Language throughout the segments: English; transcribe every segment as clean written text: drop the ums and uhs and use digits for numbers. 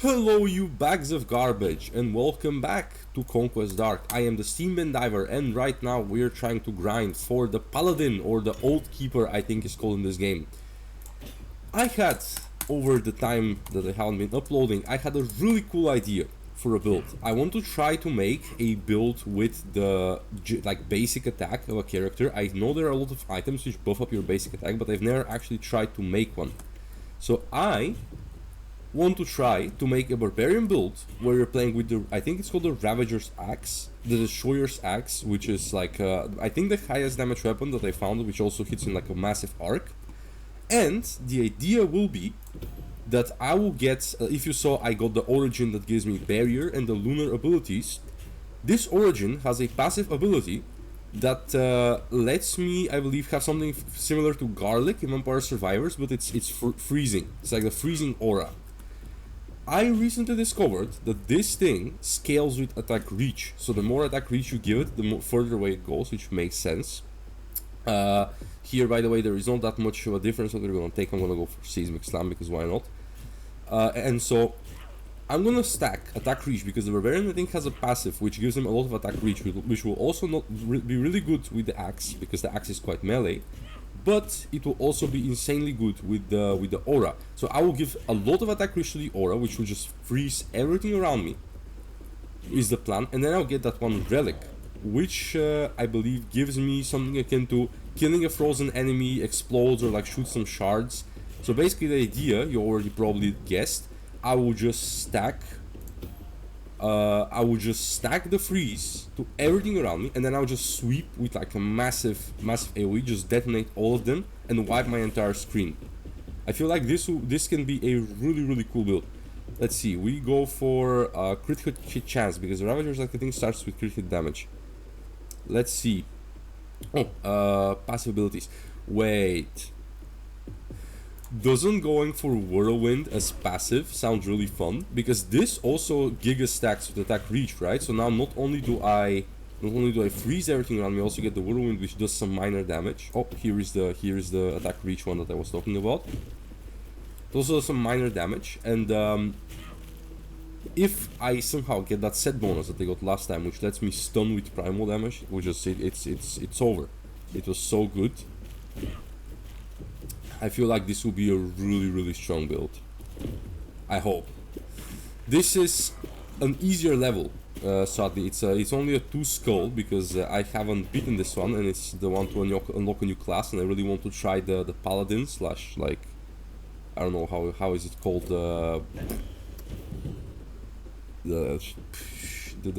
Hello you bags of garbage and welcome back to Conquest Dark. I am the Steamman Diver and right now we're trying to grind for the Paladin or the Old Keeper I think is called in this game. I had, over the time that I haven't been uploading, I had a really cool idea for a build. I want to try to make a build with the basic attack of a character. I know there are a lot of items which buff up your basic attack, but I've never actually tried to make one. So I want to try to make a Barbarian build where you're playing with the, I think it's called the Ravager's Axe, the Destroyer's Axe, which is like, I think the highest damage weapon that I found, which also hits in like a massive arc. And the idea will be that I will get, if you saw, I got the Origin that gives me Barrier and the Lunar abilities. This Origin has a passive ability that lets me, I believe, have something similar to Garlic in Vampire Survivors, but it's freezing. It's like the freezing aura. I recently discovered that this thing scales with attack reach, so the more attack reach you give it, the more further away it goes, which makes sense. Here, by the way, there is not that much of a difference what we're gonna take. I'm gonna go for Seismic Slam because why not? And so I'm gonna stack attack reach because the Barbarian I think has a passive which gives him a lot of attack reach, which will also not be really good with the axe because the axe is quite melee. But it will also be insanely good with the aura. So I will give a lot of attack reach to the aura, which will just freeze everything around me, is the plan. And then I'll get that one relic, which I believe gives me something akin to killing a frozen enemy, explodes, or like shoot some shards. So basically the idea, you already probably guessed, I will just stack the freeze to everything around me, and then I'll just sweep with like a massive AoE, just detonate all of them and wipe my entire screen. I feel like this can be a really cool build. Let's see, we go for crit hit chance because the Ravager's like the thing starts with crit hit damage. Let's see. Oh, passive abilities. Wait. Doesn't going for Whirlwind as passive sound really fun? Because this also giga stacks with attack reach, right? So now not only do I freeze everything around me, I also get the Whirlwind, which does some minor damage. Oh, here is the attack reach one that I was talking about. It also does some minor damage, and if I somehow get that set bonus that I got last time, which lets me stun with primal damage, which is it's over. It was so good. I feel like this will be a really strong build. I hope. This is an easier level, sadly. It's only a 2 skull because I haven't beaten this one, and it's the one to unlock a new class, and I really want to try the Paladin slash, like, I don't know how is it called, the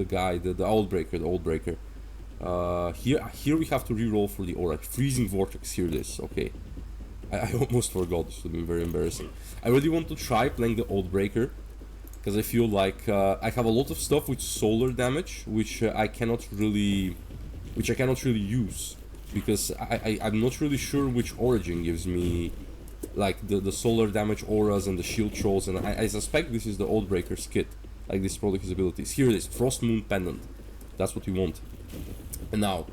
guy, the Oathbreaker. Here we have to reroll for the aura. Freezing Vortex, here it is, okay. I almost forgot, this would be very embarrassing. I really want to try playing the Oathbreaker, because I feel like I have a lot of stuff with solar damage, which I cannot really use, because I'm not really sure which Origin gives me like the solar damage auras and the shield trolls, and I suspect this is the Oathbreaker's kit, like this is probably his abilities. Here it is, Frost Moon Pendant, that's what we want. And now,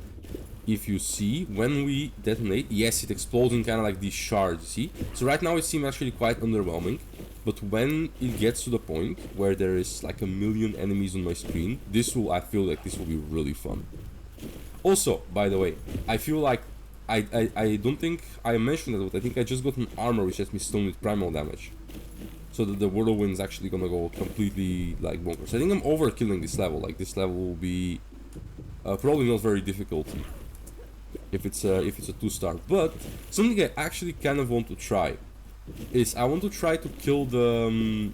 if you see, when we detonate, yes, it explodes in kind of like these shards, see? So right now it seems actually quite underwhelming, but when it gets to the point where there is like a million enemies on my screen, I feel like this will be really fun. Also, by the way, I feel like, I don't think I mentioned it, but I think I just got an armor which lets me stun with primal damage. So that the Whirlwind's actually gonna go completely like bonkers. I think I'm overkilling this level, like this level will be probably not very difficult. If it's a 2-star, but something I actually kind of want to try is I want to try to kill the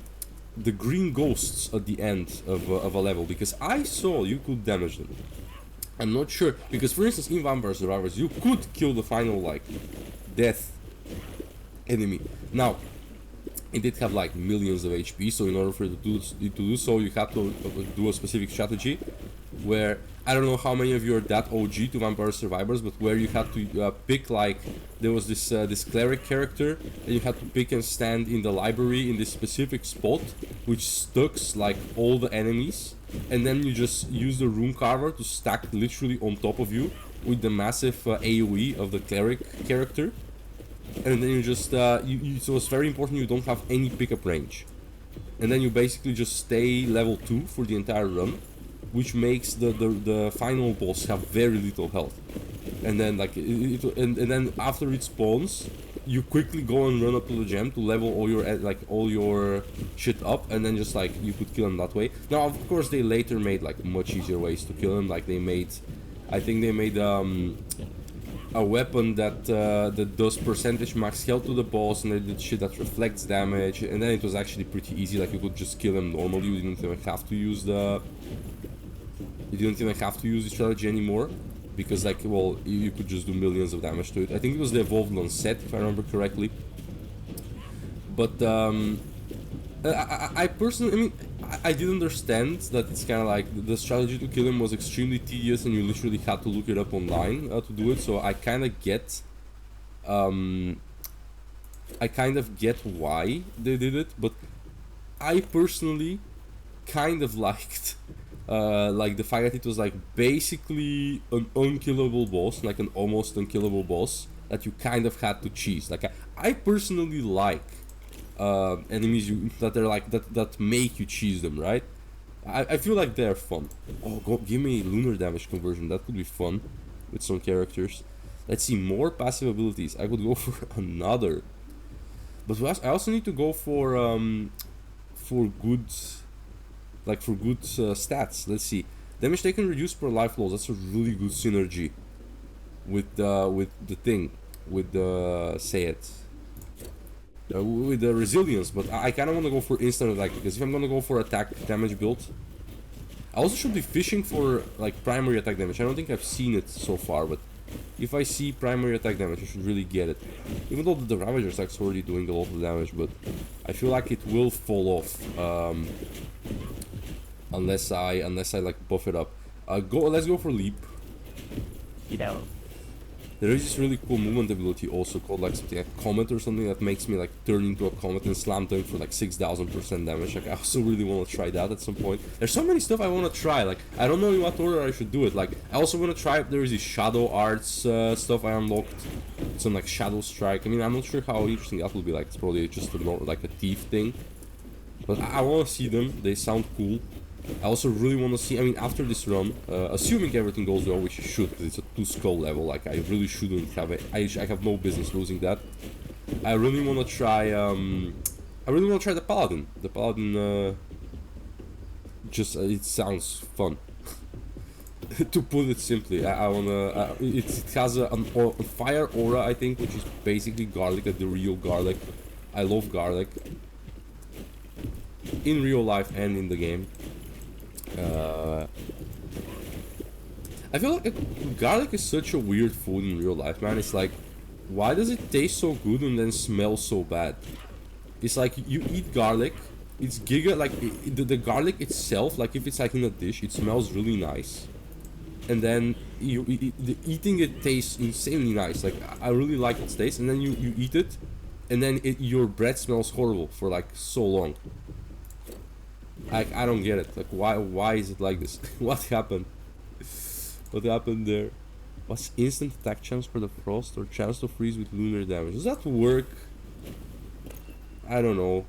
green ghosts at the end of a level, because I saw you could damage them. I'm not sure, because for instance in Vampire Survivors you could kill the final like death enemy. Now it did have like millions of HP, so in order for it to do so, you have to do a specific strategy where, I don't know how many of you are that OG to Vampire Survivors, but where you had to pick, like, there was this cleric character, and you had to pick and stand in the library in this specific spot, which stacks like all the enemies, and then you just use the rune carver to stack literally on top of you with the massive AoE of the cleric character. And then you just, so it's very important you don't have any pickup range. and then you basically just stay level 2 for the entire run, which makes the final boss have very little health. And then like and then after it spawns, you quickly go and run up to the gem to level all your shit up, and then just like you could kill him that way. Now of course they later made like much easier ways to kill him. Like I think they made a weapon that does percentage max health to the boss, and they did shit that reflects damage, and then it was actually pretty easy. Like you could just kill him normally. You didn't even have to use the strategy anymore, because like, well, you could just do millions of damage to it. I think it was the evolved Lancet, if I remember correctly. But I personally, I mean, I did understand that it's kind of like the strategy to kill him was extremely tedious, and you literally had to look it up online to do it. So I kind of get why they did it, but I personally kind of liked like the fact that it was like basically an unkillable boss, like an almost unkillable boss that you kind of had to cheese. Like I personally like enemies that are like that make you cheese them, right? I feel like they're fun. Oh, give me lunar damage conversion. That could be fun with some characters. Let's see, more passive abilities. I could go for another, but I also need to go for good, like for good stats. Let's see, damage taken reduced per life loss. That's a really good synergy with the thing, with the with the resilience. But I kind of want to go for instant attack, because if I'm gonna go for attack damage build, I also should be fishing for like primary attack damage. I don't think I've seen it so far, but if I see primary attack damage, I should really get it. Even though the Ravager attack's already doing a lot of damage, but I feel like it will fall off unless I like buff it up. Let's go for leap. You know. There is this really cool movement ability also called like something like Comet or something that makes me like turn into a comet and slam dunk for like 6,000% damage. Like I also really want to try that at some point. There's so many stuff I want to try. Like I don't know in what order I should do it. Like I also want to try if there is this shadow arts stuff I unlocked. Some like shadow strike. I mean, I'm not sure how interesting that will be. Like it's probably just like a thief thing. But I want to see them. They sound cool. I also really want to see, I mean, after this run, assuming everything goes well, which it should, because it's a 2 skull level, like, I really shouldn't have it, I have no business losing that. I really want to try, the Paladin. The Paladin, it sounds fun. To put it simply, I want to, it has a fire aura, I think, which is basically garlic, like the real garlic. I love garlic. In real life and in the game. I feel like garlic is such a weird food in real life, man. It's like, why does it taste so good and then smell so bad? It's like you eat garlic, it's giga, like the garlic itself, like if it's like in a dish, it smells really nice, and then eating it tastes insanely nice. Like I really like its taste, and then you eat it, and then your breath smells horrible for like so long. I don't get it. Like why is it like this? What happened? What happened there? What's instant attack chance for the frost or chance to freeze with lunar damage? Does that work? I don't know.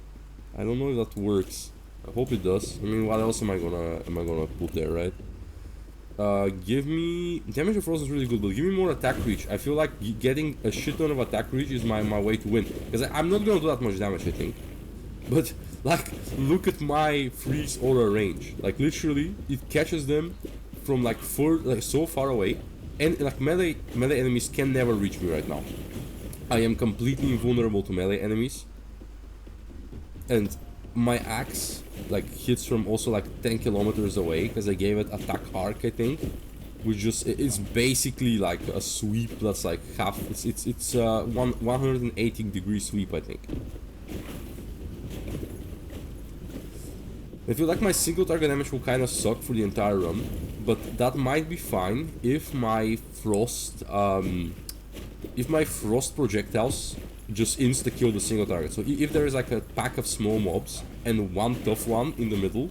I don't know if that works. I hope it does. I mean, what else am I gonna put there, right? Give me damage of frost is really good, but give me more attack reach. I feel like getting a shit ton of attack reach is my way to win, because I'm not gonna do that much damage, I think. But like, look at my freeze aura range. Like literally, it catches them from like so far away, and like melee enemies can never reach me right now. I am completely invulnerable to melee enemies, and my axe like hits from also like 10 kilometers away, because I gave it attack arc, I think, which just it's basically like a sweep that's like half. It's 180 degree sweep, I think. I feel like my single target damage will kind of suck for the entire run, but that might be fine if my frost projectiles just insta-kill the single target. So if there is like a pack of small mobs and one tough one in the middle,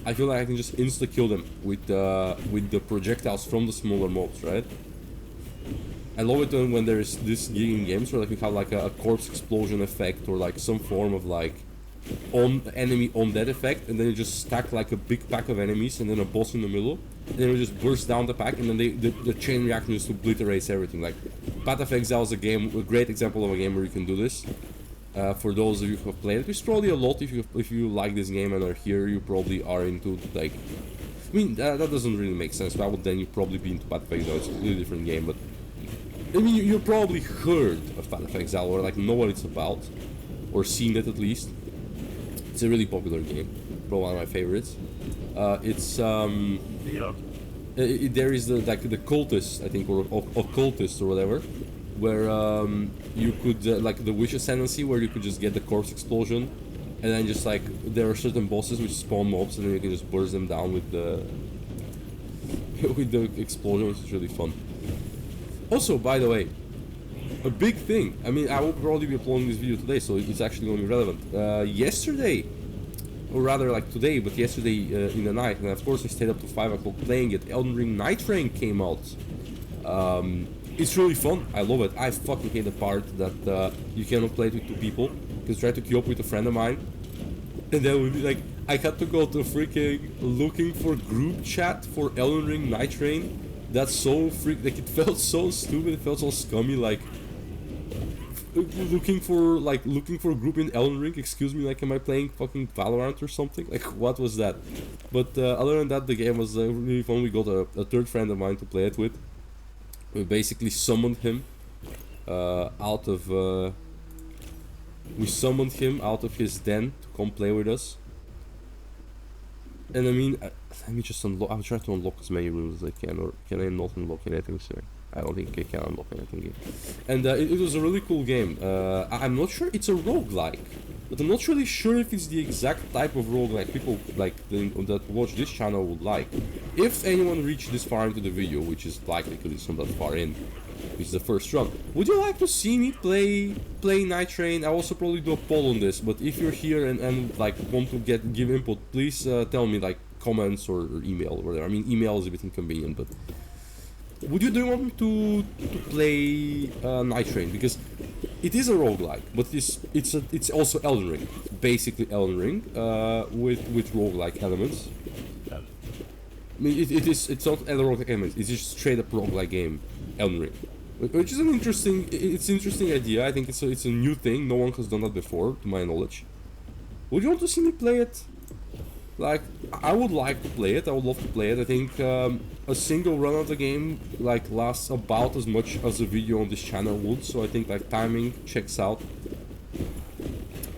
I feel like I can just insta-kill them with the projectiles from the smaller mobs, right? I love it when there is this gig in games where like we have like a corpse explosion effect, or like some form of like on enemy on that effect, and then you just stack like a big pack of enemies and then a boss in the middle, and then you just burst down the pack, and then the chain reaction just obliterates everything. Like Path of Exile is a great example of a game where you can do this. For those of you who have played it, which is probably a lot. If you like this game and are here, you probably are into like. I mean, that doesn't really make sense. Why would then you probably be into Path of Exile? It's a completely different game, but I mean, you probably heard of Path of Exile or like know what it's about, or seen it at least. It's a really popular game, probably one of my favorites. It's there is the cultist, I think, or occultist or whatever, where you could like the Witch Ascendancy, where you could just get the corpse explosion, and then just like there are certain bosses which spawn mobs, and then you can just burst them down with the with the explosion, which is really fun. Also, by the way, a big thing. I mean, I will probably be uploading this video today, so it's actually going to be relevant. Yesterday, or rather like today, but yesterday in the night, and of course I stayed up to 5 o'clock playing it, Elden Ring Night Rain came out. It's really fun. I love it. I fucking hate the part that you cannot play it with 2 people, because I tried to queue up with a friend of mine, and then we like I had to go to freaking looking for group chat for Elden Ring Night Rain. That's so like it felt so stupid. It felt so scummy. Like looking for a group in Elden Ring. Excuse me, like am I playing fucking Valorant or something? Like what was that? But other than that, the game was really fun. We got a third friend of mine to play it with. We basically summoned him out of his den to come play with us. And I mean, let me just unlock. I'll try to unlock as many rooms as I can, or can I not unlock anything? Sorry, I don't think I can unlock anything here. And it was a really cool game. I'm not sure it's a roguelike, but I'm not really sure if it's the exact type of roguelike people like that watch this channel would like. If anyone reached this far into the video, which is likely because it's not that far in, which is the first run, would you like to see me play Night Rain? I'll also probably do a poll on this, but if you're here and like want to give input, please tell me, like comments or email or whatever. I mean, email is a bit inconvenient, but do you want me to play Night Rain? Because it is a roguelike, but it's also Elden Ring, basically Elden Ring with roguelike elements. I mean, it's not a roguelike element. It's just straight up roguelike game, Elden Ring, which is an interesting idea. I think it's a new thing. No one has done that before, to my knowledge. Would you want to see me play it? Like, I would like to play it. I would love to play it. I think a single run of the game like lasts about as much as a video on this channel would. So I think like timing checks out.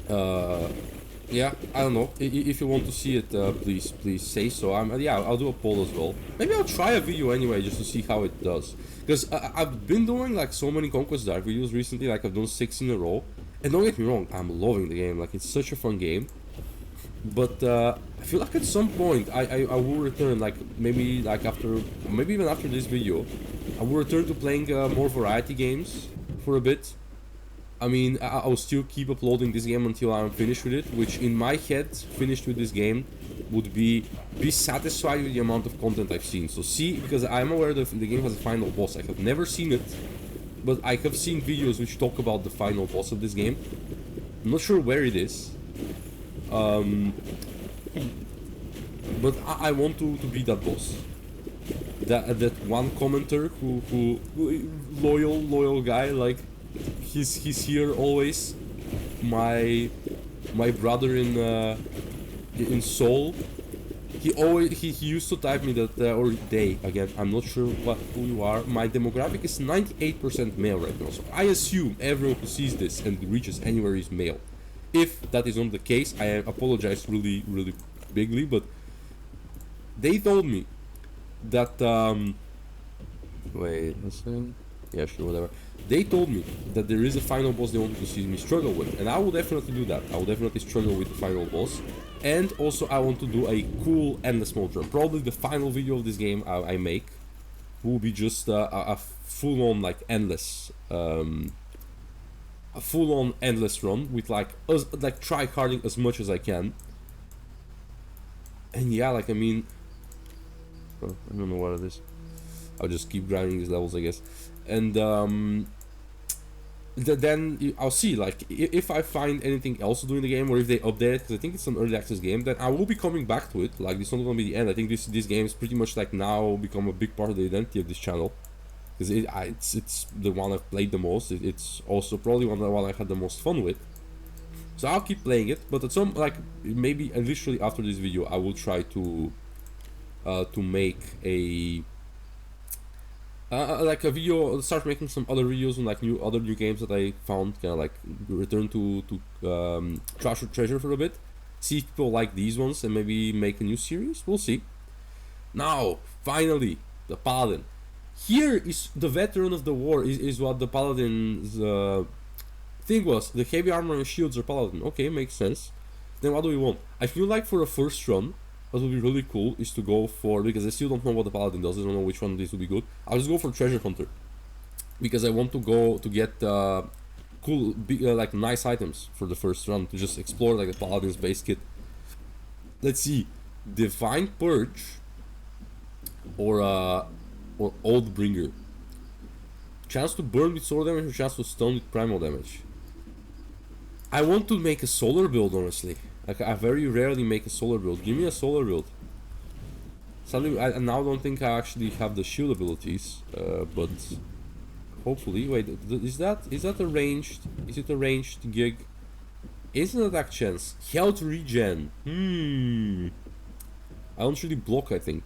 Yeah, I don't know. If you want to see it, please say so. I'll do a poll as well. Maybe I'll try a video anyway just to see how it does. Because I've been doing like so many Conquest Dark videos recently. Like I've done 6 in a row. And don't get me wrong, I'm loving the game. Like it's such a fun game. But I feel like at some point I will return. Like maybe even after this video, I will return to playing more variety games for a bit. I mean, I'll still keep uploading this game until I'm finished with it, which in my head, finished with this game, would be satisfied with the amount of content I've seen. So because I'm aware that the game has a final boss. I have never seen it, but I have seen videos which talk about the final boss of this game. I'm not sure where it is. But I want to be that boss. That one commenter who loyal guy, like he's here always. My brother in Seoul. He used to type me that or they again. I'm not sure who you are. My demographic is 98% male right now, so I assume everyone who sees this and reaches anywhere is male. If that is not the case, I apologize really bigly, but they told me that wait a second. Yeah, sure, whatever. They told me that there is a final boss they wanted to see me struggle with, and I will definitely do that. I will definitely struggle with the final boss, and also I want to do a cool endless mode run. Probably the final video of this game I make will be just a full-on like endless, a full-on endless run with like try-harding as much as I can. And yeah, like I mean, I don't know what it is. I'll just keep grinding these levels, I guess. And then I'll see. Like, if I find anything else to do in the game, or if they update it, because I think it's an early access game, then I will be coming back to it. Like, this is not gonna be the end. I think this game is pretty much like now become a big part of the identity of this channel, because it's the one I've played the most. It's also probably one I had the most fun with. So I'll keep playing it, but at some, like, maybe literally after this video, I will try to make a like a video, start making some other videos on like other new games that I found, kind of like return to trash or treasure for a bit, see if people like these ones, and maybe make a new series. We'll see. Now, finally, the Paladin. Here is the veteran of the war, is what the Paladin's thing was. The heavy armor and shields are Paladin. Okay, makes sense. Then what do we want? I feel like for a first run, what would be really cool is to go for, because I still don't know what the Paladin does, I don't know which one of these would be good. I'll just go for Treasure Hunter, because I want to go to get cool, like nice items for the first run, to just explore like the Paladin's base kit. Let's see, Divine Purge or Oathbringer. Chance to burn with sword damage or chance to stun with primal damage. I want to make a solar build, honestly. Like, I very rarely make a solar build. Give me a solar build. Sadly, I now don't think I actually have the shield abilities, but hopefully. Wait, is that a ranged? Is it a ranged gig? Instant attack chance, health regen. I don't really block, I think,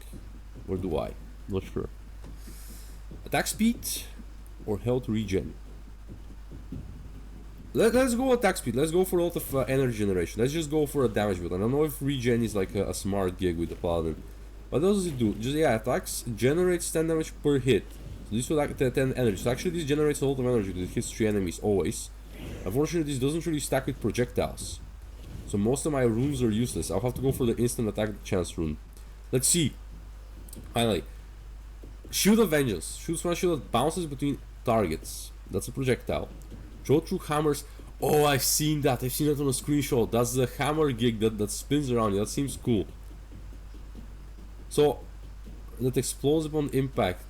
or do I? Not sure. Attack speed or health regen. Let's go attack speed. Let's go for a lot of energy generation. Let's just go for a damage build. I don't know if regen is like a smart gig with the Paladin. What does it do? Just, yeah, attacks generates 10 damage per hit. So this will like 10 energy. So actually this generates a lot of energy because it hits 3 enemies always. Unfortunately, this doesn't really stack with projectiles. So most of my runes are useless. I'll have to go for the instant attack chance rune. Let's see. Finally. Shield of Vengeance. Shoots from a shield that bounces between targets. That's a projectile. Throw through hammers. Oh, I've seen that. I've seen that on a screenshot. That's the hammer gig that spins around you. That seems cool. So, that explodes upon impact.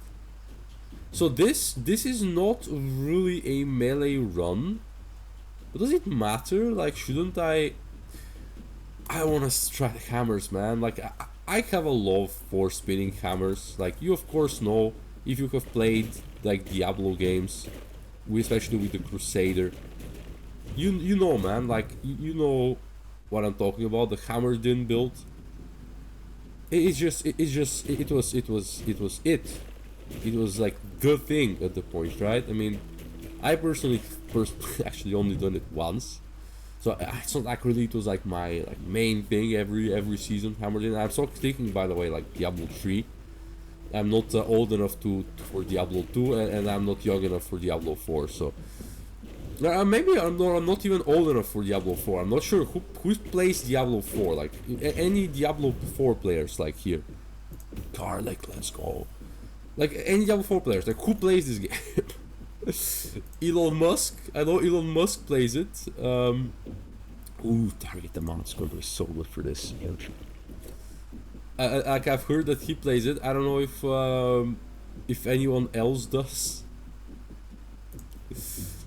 So this is not really a melee run. But does it matter? Like, shouldn't I want to strike hammers, man. Like, I have a love for spinning hammers. Like, you of course know, if you have played like Diablo games, especially with the Crusader, you know, man, like you know what I'm talking about. The hammer din build. It was like the thing at the point, right? I mean, I personally actually only done it once, so it's not like really it was like my main thing every season. Hammer din. I'm so thinking, by the way, like Diablo 3. I'm not old enough for Diablo 2, and I'm not young enough for Diablo 4. So maybe I'm not even old enough for Diablo 4. I'm not sure who plays Diablo 4. Like any Diablo 4 players, like here. Car, like, let's go. Like any Diablo 4 players, like who plays this game? Elon Musk. I know Elon Musk plays it. Ooh, Target the Mount Scorpion is so good for this. Like I've heard that he plays it. I don't know if anyone else does.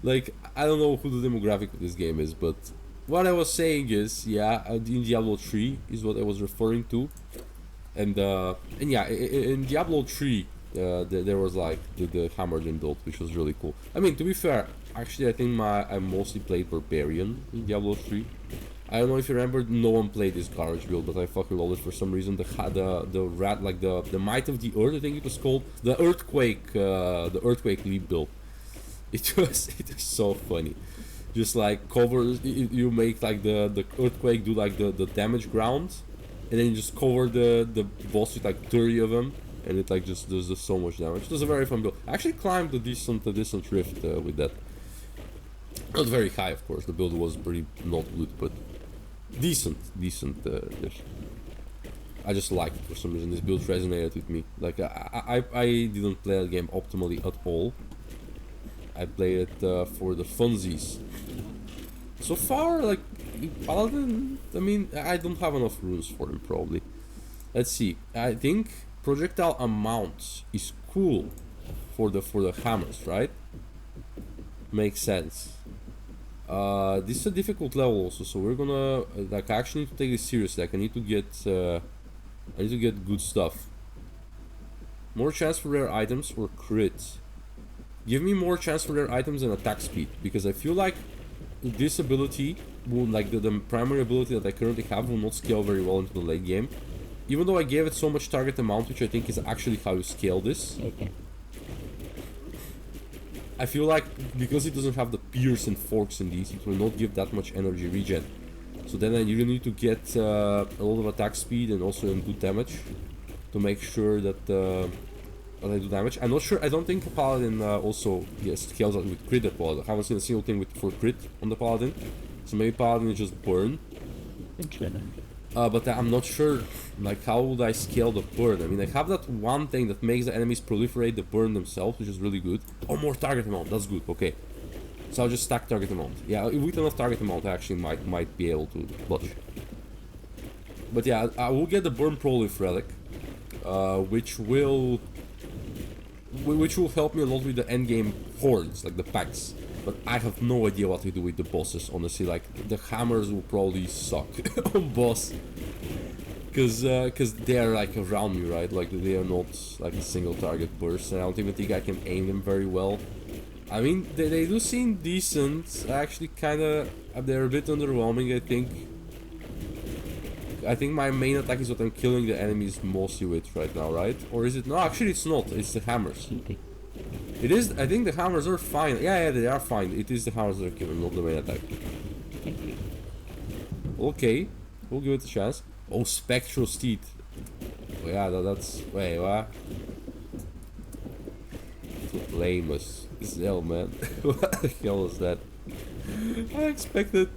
Like, I don't know who the demographic of this game is, but what I was saying is, yeah, in Diablo 3 is what I was referring to, and yeah, in Diablo 3 there was like the hammer din build, which was really cool. I mean, to be fair, actually I think I mostly played Barbarian in Diablo 3. I don't know if you remember, no one played this garbage build, but I fucking love it for some reason. The Might of the Earth, I think it was called, the Earthquake Leap build. It was so funny. Just like you make like the earthquake do like the damage ground, and then you just cover the boss with like 30 of them, and it like just does so much damage. It was a very fun build. I actually climbed a decent rift with that. Not very high, of course. The build was pretty not good, but decent. I just liked it for some reason. This build resonated with me. Like I didn't play the game optimally at all. I played it for the funsies. So far, like Paladin, I mean, I don't have enough runes for him probably. Let's see. I think projectile amount is cool for the hammers, right? makes sense. This is a difficult level also, so we're gonna like I actually need to take this seriously. Like I need to get good stuff. More chance for rare items or crits. Give me more chance for rare items and attack speed, because I feel like this ability will, like the primary ability that I currently have, will not scale very well into the late game. Even though I gave it so much target amount, which I think is actually how you scale this. Okay. I feel like because it doesn't have the pierce and forks in these, it will not give that much energy regen. So then I really need to get a lot of attack speed and also good damage to make sure that I do damage. I'm not sure. I don't think Paladin also scales out with crit. I haven't seen a single thing for crit on the Paladin. So maybe Paladin is just burn. Interesting. But I'm not sure, like, how would I scale the burn? I mean, I have that one thing that makes the enemies proliferate the burn themselves, which is really good. Oh, more target amount, that's good, okay. So I'll just stack target amount. Yeah, with enough target amount, I actually might be able to dodge. But yeah, I will get the burn prolif relic, which will help me a lot with the endgame hordes, like the packs. But I have no idea what to do with the bosses, honestly. Like, the hammers will probably suck on boss. Because they are, like, around me, right? Like, they are not, like, a single target burst. And I don't even think I can aim them very well. I mean, they do seem decent. Actually, kinda, they're a bit underwhelming, I think. I think my main attack is what I'm killing the enemies mostly with right now, right? Or is it? No, actually it's not. It's the hammers. It is. I think the hammers are fine. Yeah, they are fine. It is the hammers that are killing, not the main attack. Okay, we'll give it a chance. Oh, Spectral Steed. Oh, yeah, that's... Wait, what? Lame as hell, man. What the hell is that? I expected...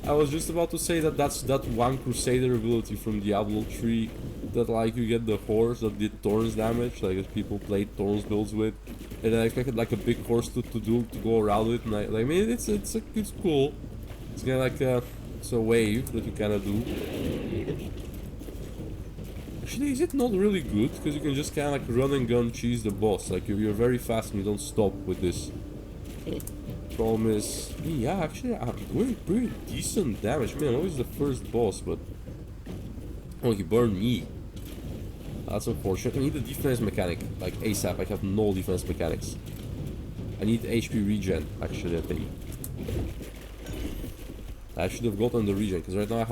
I was just about to say that that's that one Crusader ability from Diablo 3 that, like, you get the horse that did Thorns damage, like, as people played Thorns builds with, and I expected like a big horse to go around with, and I mean it's cool. It's kind of like it's a wave that you kind of do. Actually, is it not really good? Because you can just kind of like run and gun cheese the boss. Like you're very fast and you don't stop with this. Problem is, yeah, actually I'm doing pretty decent damage. I mean, I know it's the first boss, but oh, he burned me. That's unfortunate. I need a defense mechanic, like ASAP. I have no defense mechanics. I need HP regen, actually, I think. I should have gotten the regen, because right now I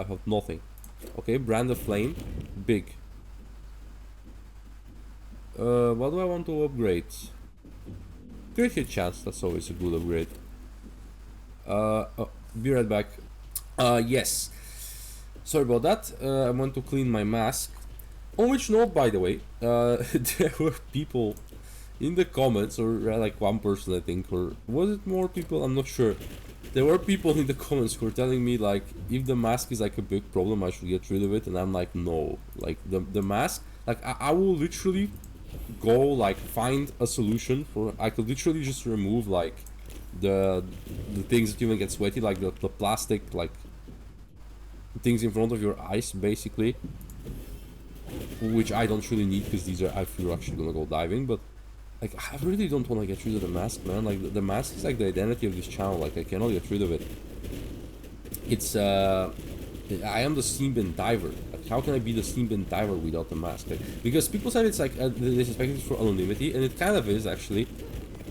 have nothing. Okay, Brand of Flame, big. What do I want to upgrade? Great hit chance, that's always a good upgrade. Oh, be right back. Yes. Sorry about that. I want to clean my mask. On which note, by the way, there were people in the comments, or like one person I think, or was it more people? I'm not sure. There were people in the comments who were telling me like, if the mask is like a big problem, I should get rid of it, and I'm like, no. Like the mask, like I will literally go like find a solution for. I could literally just remove like the things that even get sweaty, like the plastic like things in front of your eyes, basically. Which I don't really need, because these are, I feel, actually gonna go diving, but like I really don't want to get rid of the mask, man. Like the mask is like the identity of this channel. Like I cannot get rid of it. It's I am the Steambin diver. Like, how can I be the Steambin diver without the mask? Like, because people said it's like they suspect it for anonymity, and it kind of is actually.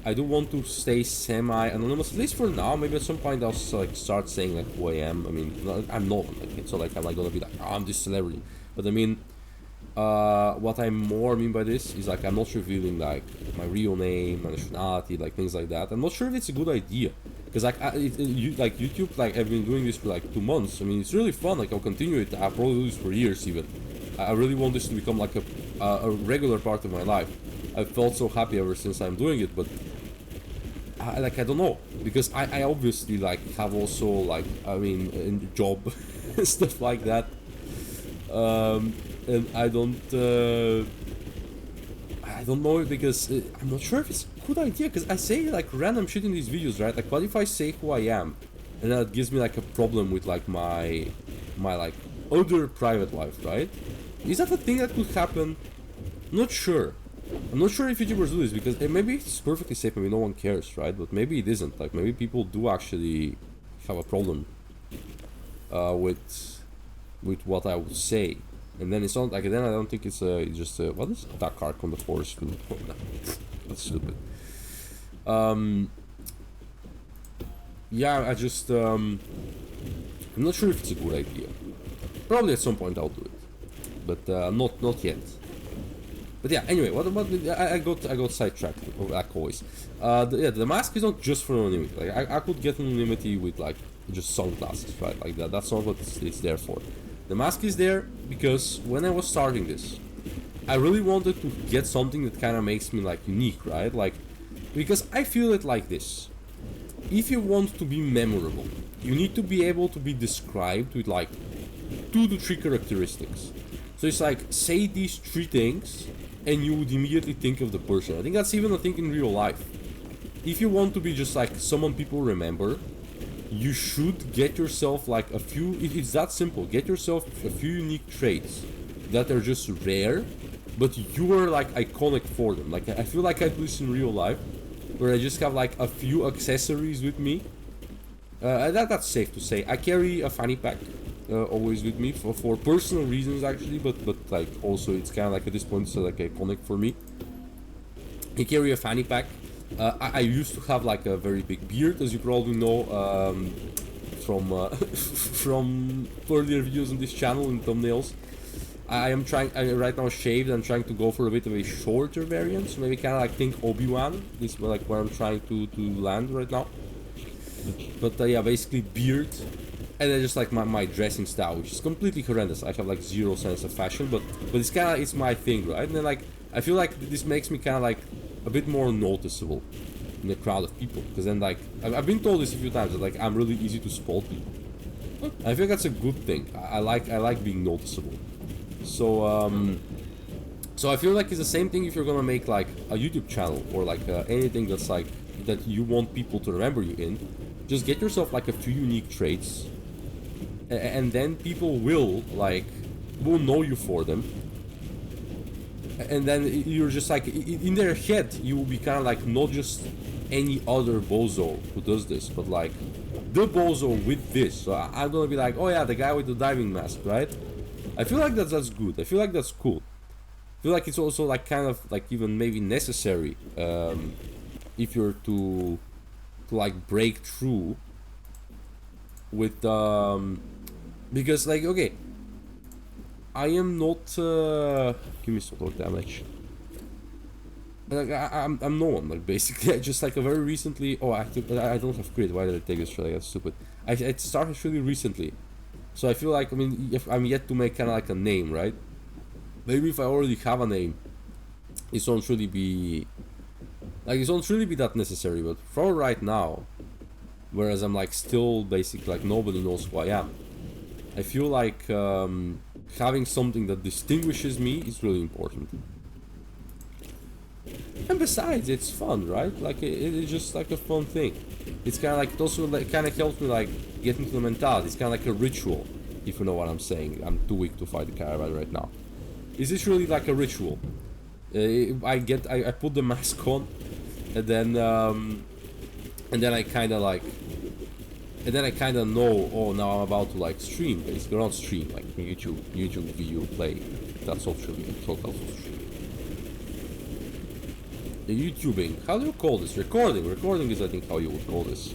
I do want to stay semi-anonymous, at least for now. Maybe at some point I'll like start saying like who I am. I mean, I'm not. Like, it's not like I'm like gonna be like, oh, I'm this celebrity. But I mean, what I more mean by this is like I'm not revealing like my real name, my nationality, like things like that. I'm not sure if it's a good idea, because like like YouTube, like I've been doing this for like 2 months. I mean, it's really fun. Like I'll continue it. I'll probably do this for years even. I really want this to become like a regular part of my life. I've felt so happy ever since I'm doing it, but I don't know, because I obviously like have also like, I mean, a job and stuff like that. And I don't know, because I'm not sure if it's a good idea, because I say like random shit in these videos, right? Like, what if I say who I am, and that gives me like a problem with like my like other private life, right? Is that a thing that could happen? Not sure. I'm not sure if YouTubers do this because maybe it's perfectly safe, maybe no one cares, right? But maybe it isn't. Like maybe people do actually have a problem with what I would say, and then it's not like then I don't think it's just what is Dark Arc on the forest field? That's stupid. Yeah, I just I'm not sure if it's a good idea. Probably at some point I'll do it, but not yet. But yeah, anyway, I got sidetracked, like always. The mask is not just for anonymity. Like I could get anonymity with like just sunglasses, right? Like that. That's not what it's there for. The mask is there because when I was starting this, I really wanted to get something that kind of makes me like unique, right? Like because I feel it like this. If you want to be memorable, you need to be able to be described with like 2 to 3 characteristics. So it's like say these 3 things and you would immediately think of the person. I think that's even a thing in real life. If you want to be just like someone people remember, you should get yourself like a few, it's that simple, get yourself a few unique traits that are just rare, but you are like iconic for them. Like I feel like I do this in real life, where I just have like a few accessories with me. That's safe to say. I carry a fanny pack always with me for personal reasons actually, but like also it's kind of like at this point it's like iconic for me. I carry a fanny pack. I used to have like a very big beard, as you probably know from from earlier videos on this channel and thumbnails. I right now shaved. I'm trying to go for a bit of a shorter variant, so maybe kind of like think Obi-Wan. This is like where I'm trying to land right now. But yeah, basically beard, and then just like my dressing style, which is completely horrendous. I have like zero sense of fashion, but it's my thing, right? And then like I feel like this makes me kind of like a bit more noticeable in a crowd of people, because then like I've been told this a few times that like I'm really easy to spot people. I feel that's a good thing. I like being noticeable. So so I feel like it's the same thing if you're gonna make like a YouTube channel or like anything that's like that you want people to remember you in. Just get yourself like a few unique traits, and then people will know you for them. And then you're just like in their head you will be kind of like not just any other bozo who does this, but like the bozo with this. So I'm gonna be like, oh yeah, the guy with the diving mask, right? I feel like that's good. I feel like that's cool. I feel like it's also like kind of like even maybe necessary if you're to like break through with because like okay, I am not give me some more damage. Like I'm no one, like basically I just like a very recently I don't have crit. Why did I take this? Really, that's stupid. I started really recently, so I feel like, I mean, if I'm yet to make kind of like a name, right? Maybe if I already have a name, it won't really be that necessary. But for right now, whereas I'm like still basically like nobody knows who I am, I feel like having something that distinguishes me is really important. And besides, it's fun, right? Like it's just like a fun thing. It's kind of like, it also like kind of helps me like get into the mentality. It's kind of like a ritual, if you know what I'm saying. I'm too weak to fight the caravan right now. Is this really like a ritual? I put the mask on, and then I kind of like, and then I kind of know, oh, now I'm about to like stream, basically, not stream, like YouTube video play. That's not true. It's not also stream. The YouTubing, how do you call this? Recording is, I think, how you would call this.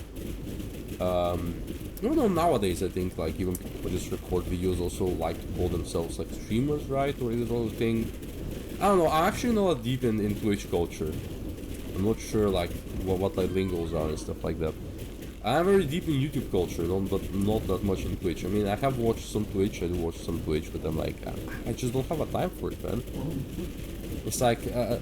Even though nowadays I think like even people who just record videos also like to call themselves like streamers, right? Or is it all a thing? I don't know. I'm actually not deep in Twitch culture. I'm not sure like what like lingos are and stuff like that. I'm very deep in YouTube culture, but not that much in Twitch. I mean, I have watched some Twitch. I do watch some Twitch, but I'm like, I just don't have a time for it, man. It's like I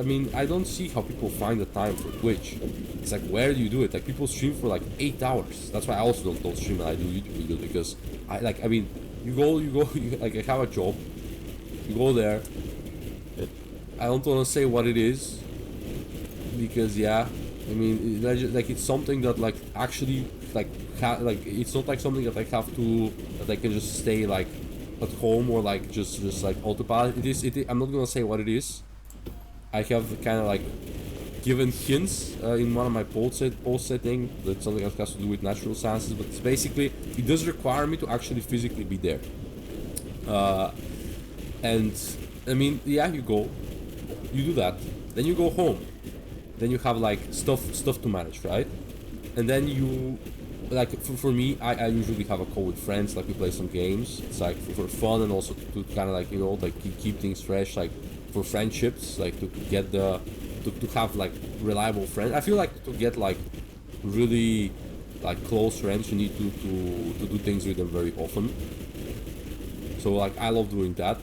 mean, I don't see how people find the time for Twitch. It's like, where do you do it? Like, people stream for like 8 hours. That's why I also don't stream and I do YouTube videos, because I mean, you go, like, I have a job. You go there. I don't want to say what it is, because yeah, I mean, like it's something that like actually like it's not like something that I have to, that I can just stay like at home or like just like autopilot. I'm not gonna say what it is. I have kind of like given hints in one of my post setting that something that has to do with natural sciences, but it's basically it does require me to actually physically be there. And I mean, yeah, you do that, then you go home, then you have like stuff to manage, right? And then you like for me, I usually have a call with friends, like we play some games. It's like for fun and also to kind of like, you know, like keep things fresh, like for friendships, like to get to have like reliable friends. I feel like to get like really like close friends, you need to do things with them very often. So like I love doing that.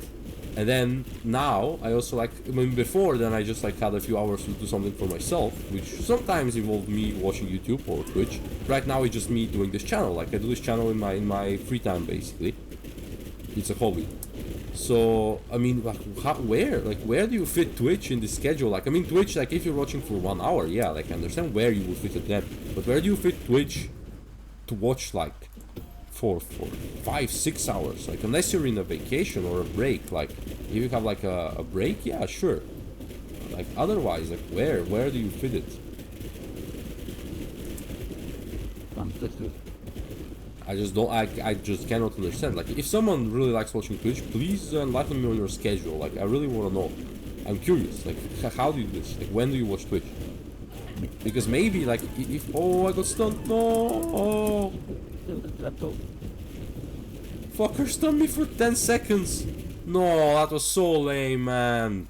And then now I also like, I mean, before then I just like had a few hours to do something for myself, which sometimes involved me watching YouTube or Twitch. Right now it's just me doing this channel. Like I do this channel in my free time basically. It's a hobby. So I mean, like where do you fit Twitch in the schedule? Like I mean, Twitch, like if you're watching for 1 hour, yeah, like I understand where you would fit it then. But where do you fit Twitch to watch like for 5-6 hours? Like unless you're in a vacation or a break, like if you have like a break, yeah, sure. Like otherwise, like where do you fit it? I just don't, I just cannot understand. Like if someone really likes watching Twitch, please enlighten me on your schedule. Like I really want to know. I'm curious, like how do you do this? Like when do you watch Twitch? Because maybe like if oh, I got stunned, no. Fucker stunned me for 10 seconds. No, that was so lame, man.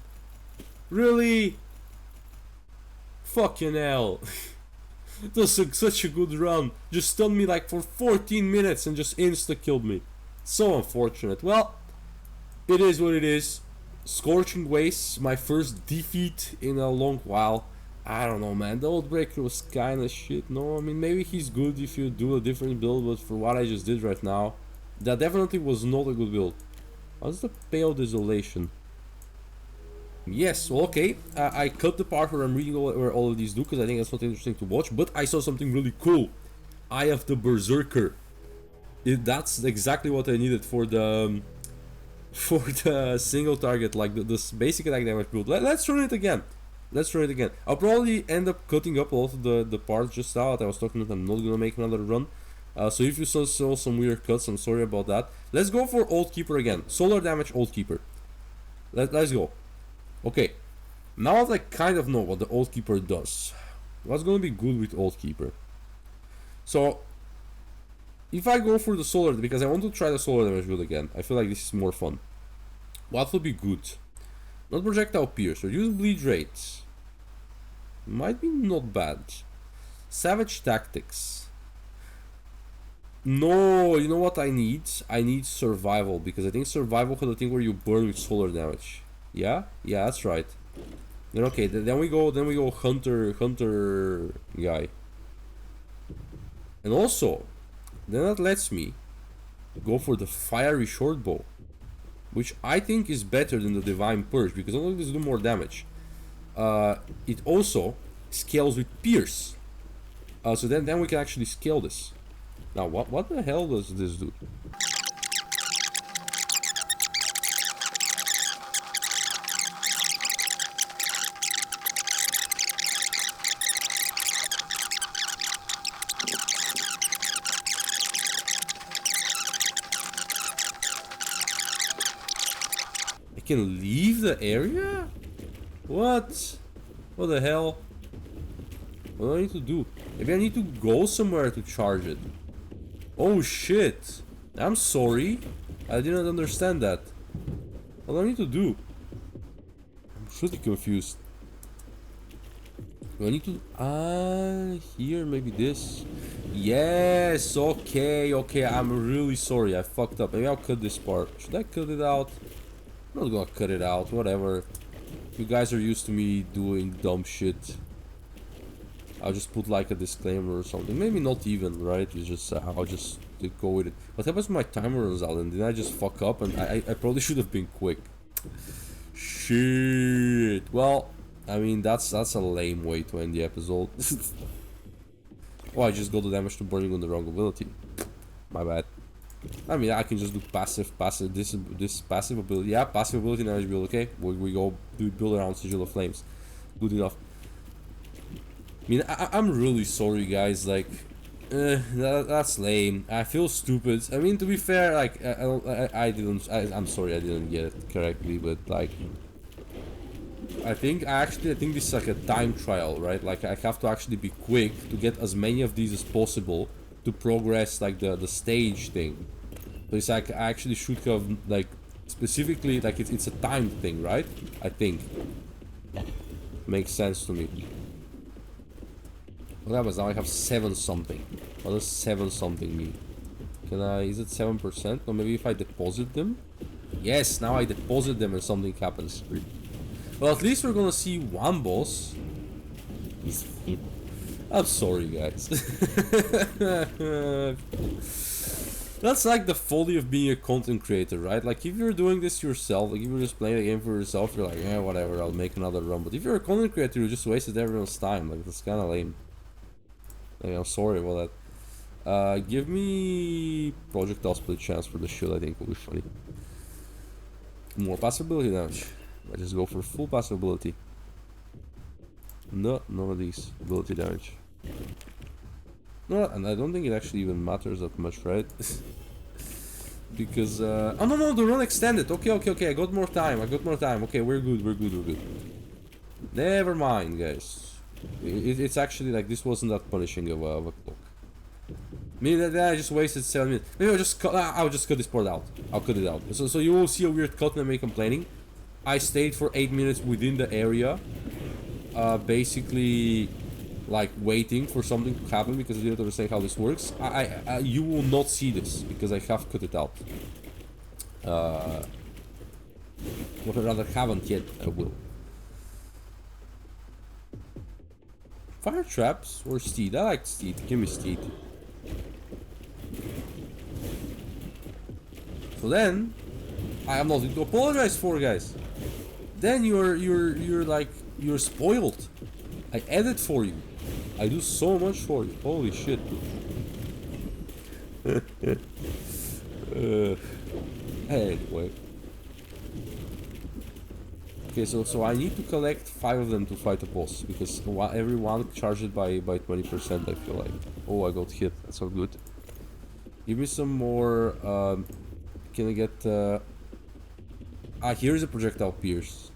Really? Fucking hell. That was such a good run. Just stunned me like for 14 minutes and just insta-killed me. So unfortunate. Well, it is what it is. Scorching Wastes, my first defeat in a long while. I don't know, man. The Oathbreaker was kinda shit. No, I mean, maybe he's good if you do a different build, but for what I just did right now, that definitely was not a good build. What's the Pale Desolation? Yes, well, okay. I cut the part where I'm reading where all of these do, because I think that's not interesting to watch, but I saw something really cool. Eye of the Berserker. That's exactly what I needed for the single target, like this basic attack damage build. Let's run it again. Let's try it again. I'll probably end up cutting up all of the parts just now that I was talking about. I'm not gonna make another run. So if you saw some weird cuts, I'm sorry about that. Let's go for Oathkeeper again. Solar damage Oathkeeper. Let's go. Okay. Now that I kind of know what the Oathkeeper does, what's gonna be good with Oathkeeper? So if I go for the solar, because I want to try the solar damage build again, I feel like this is more fun. What would be good? Not projectile pierce, or use bleed rates. Might be not bad. Savage tactics. No, you know what I need? I need survival, because I think survival has a thing where you burn with solar damage. Yeah? Yeah, that's right. Then okay, then we go hunter guy. And also, then that lets me go for the fiery short bow, which I think is better than the Divine Purge, because not only does it do more damage, it also scales with Pierce. So then we can actually scale this. Now, what the hell does this do? Can leave the area? What? What the hell? What do I need to do? Maybe I need to go somewhere to charge it. Oh shit. I'm sorry. I didn't understand that. What do I need to do? I'm pretty confused. Do I need to... here, maybe this. Yes, okay, I'm really sorry. I fucked up. Maybe I'll cut this part. Should I cut it out? I'm not gonna cut it out, whatever. You guys are used to me doing dumb shit. I'll just put like a disclaimer or something. Maybe not even, right? It's just I'll just go with it. What happens when my timer runs out and then I just fuck up and I probably should have been quick. Shit. Well, I mean that's a lame way to end the episode. Oh, I just got the damage to burning on the wrong ability. My bad. I mean, I can just do passive, this passive ability. Yeah, passive ability damage build. Okay, we go do build around Sigil of Flames. Good enough. I mean, I'm really sorry, guys. Like, that's lame. I feel stupid. I mean, to be fair, like, I'm sorry, I didn't get it correctly, but like, I think this is like a time trial, right? Like, I have to actually be quick to get as many of these as possible to progress like the stage thing. So it's like I actually should have like specifically like it's a time thing, right? I think makes sense to me. What happens now? I have 7 something. What does 7 something mean? Can I? Is it 7%? Or maybe if I deposit them? Yes. Now I deposit them and something happens. Well, at least we're gonna see one boss. He's fit. I'm sorry, guys. That's like the folly of being a content creator, right? Like, if you're doing this yourself, like if you're just playing the game for yourself, you're like, yeah, whatever, I'll make another run. But if you're a content creator, you just wasted everyone's time. Like, that's kind of lame. Like, I'm sorry about that. Give me projectile split chance for the shield. I think will be funny. More passive ability damage. I just go for full passive ability. No, none of these ability damage. No, and I don't think it actually even matters that much, right? Because, oh no, the run extended. Okay, I got more time. Okay, we're good. Never mind, guys. It's actually like, this wasn't that punishing of a clock. I mean, I just wasted 7 minutes. Maybe I'll just cut this part out. I'll cut it out. So you will see a weird cut and me complaining. I stayed for 8 minutes within the area. Basically, like, waiting for something to happen because I didn't understand how this works. You will not see this because I have cut it out. What I rather haven't yet, I will. Fire traps or steed? I like steed. Give me steed. So then, I have nothing to apologize for, guys. Then you're spoiled. I edit for you. I do so much for you. Holy shit. Anyway. Okay, so I need to collect 5 of them to fight a boss because every one charged it by 20%. I feel like. Oh, I got hit. That's so good. Give me some more. Can I get? Here's a projectile pierce.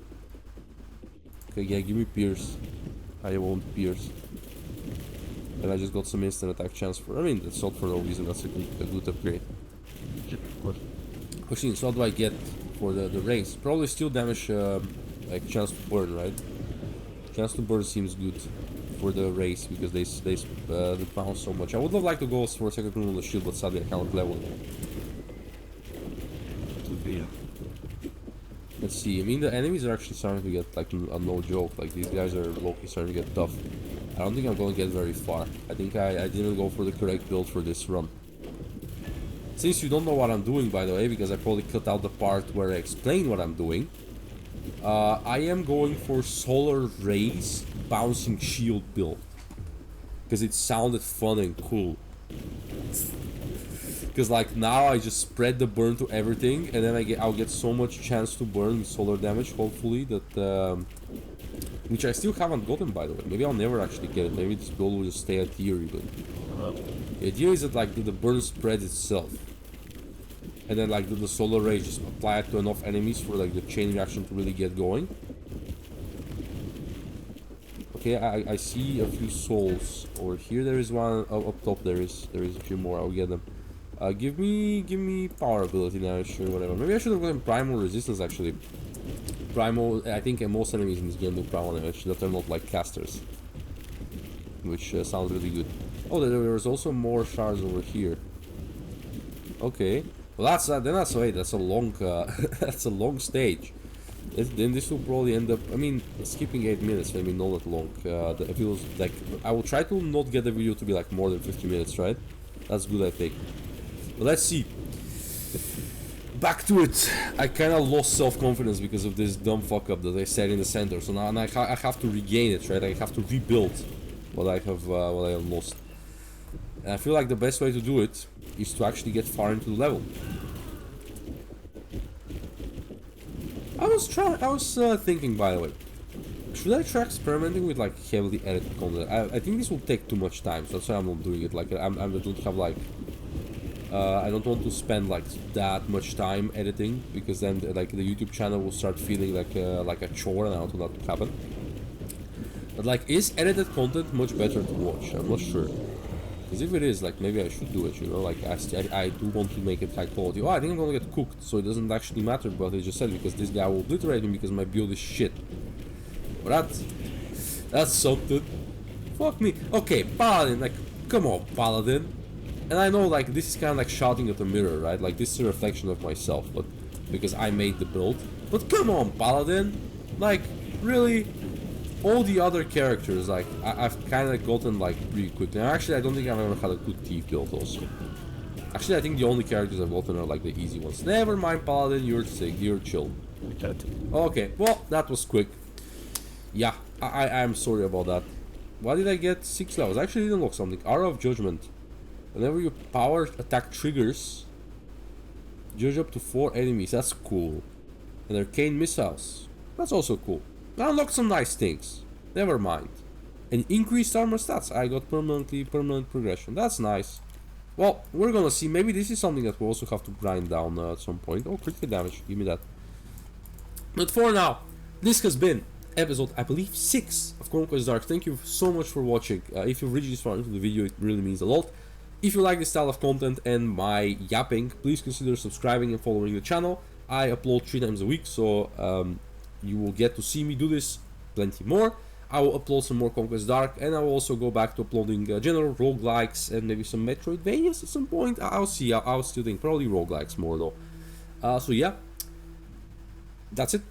Okay, yeah, give me pierce. I won't pierce. And I just got some instant attack chance for. I mean, that's not for no reason. That's a good upgrade. Actually, so what do I get for the race? Probably still damage, like chance to burn, right? Chance to burn seems good for the race because they bounce so much. I would have liked to go for a second rune on the shield, but sadly I cannot level it. Let's see. I mean, the enemies are actually starting to get like a no joke. Like, these guys are low-key starting to get tough. I don't think I'm gonna get very far. I think I didn't go for the correct build for this run. Since you don't know what I'm doing, by the way, because I probably cut out the part where I explain what I'm doing, I am going for Solar Rays Bouncing Shield build. Because it sounded fun and cool. Because like now I just spread the burn to everything, and then I'll get so much chance to burn with solar damage, hopefully, that which I still haven't gotten, by the way. Maybe I'll never actually get it. Maybe this build will just stay a theory, but the idea is that like the burn spreads itself, and then like the solar rays just apply it to enough enemies for like the chain reaction to really get going. Okay, I see a few souls over here. There is one up top. There is a few more. I'll get them. Give me power ability now, sure, whatever. Maybe I should have gotten primal resistance actually. Primal, I think most enemies in this game do primal damage that are not like casters, which sounds really good. Oh, there's also more shards over here. Okay, well that's that's a long that's a long stage. Then this will probably end up. I mean, skipping 8 minutes, maybe not that long. It feels like I will try to not get the video to be like more than 50 minutes, right? That's good, I think. But let's see. Back to it. I kind of lost self-confidence because of this dumb fuck up that I said in the center. So now I have to regain it, right? I have to rebuild what I have lost. And I feel like the best way to do it is to actually get far into the level. I was thinking, by the way, should I try experimenting with like heavily edited content? I think this will take too much time, so that's why I'm not doing it. Like I don't have like I don't want to spend like that much time editing, because then like the YouTube channel will start feeling like a chore, and I don't want that to happen. But like, is edited content much better to watch? I'm not sure. Because if it is, like, maybe I should do it, you know? Like, I do want to make it high quality. Oh, I think I'm gonna get cooked, so it doesn't actually matter what I just said, because this guy will obliterate me because my build is shit. But that's something. Fuck me. Okay, Paladin, like, come on, Paladin. And I know, like, this is kind of like shouting at the mirror, right? Like, this is a reflection of myself, but because I made the build. But come on, Paladin. Like, really? All the other characters, like, I've kind of gotten, like, really quick. Now, actually, I don't think I've ever had a good thief build, also. Actually, I think the only characters I've gotten are, like, the easy ones. Never mind, Paladin, you're sick, you're chill. Okay, well, that was quick. Yeah, I'm sorry about that. Why did I get 6 levels? I actually didn't look something. Aura of Judgment. Whenever your power attack triggers, judge up to 4 enemies. That's cool. And Arcane Missiles. That's also cool. I unlocked some nice things. Never mind. And increased armor stats. I got permanent progression. That's nice. Well, we're gonna see. Maybe this is something that we'll also have to grind down at some point. Oh, critical damage. Give me that. But for now, this has been episode, I believe, 6 of Conquest Dark. Thank you so much for watching. If you've reached this far into the video, it really means a lot. If you like this style of content and my yapping, please consider subscribing and following the channel. I upload 3 times a week, so you will get to see me do this plenty more. I will upload some more Conquest Dark, and I will also go back to uploading general roguelikes and maybe some Metroidvanias at some point. I'll see. I'll still think probably roguelikes more though. So yeah, that's it.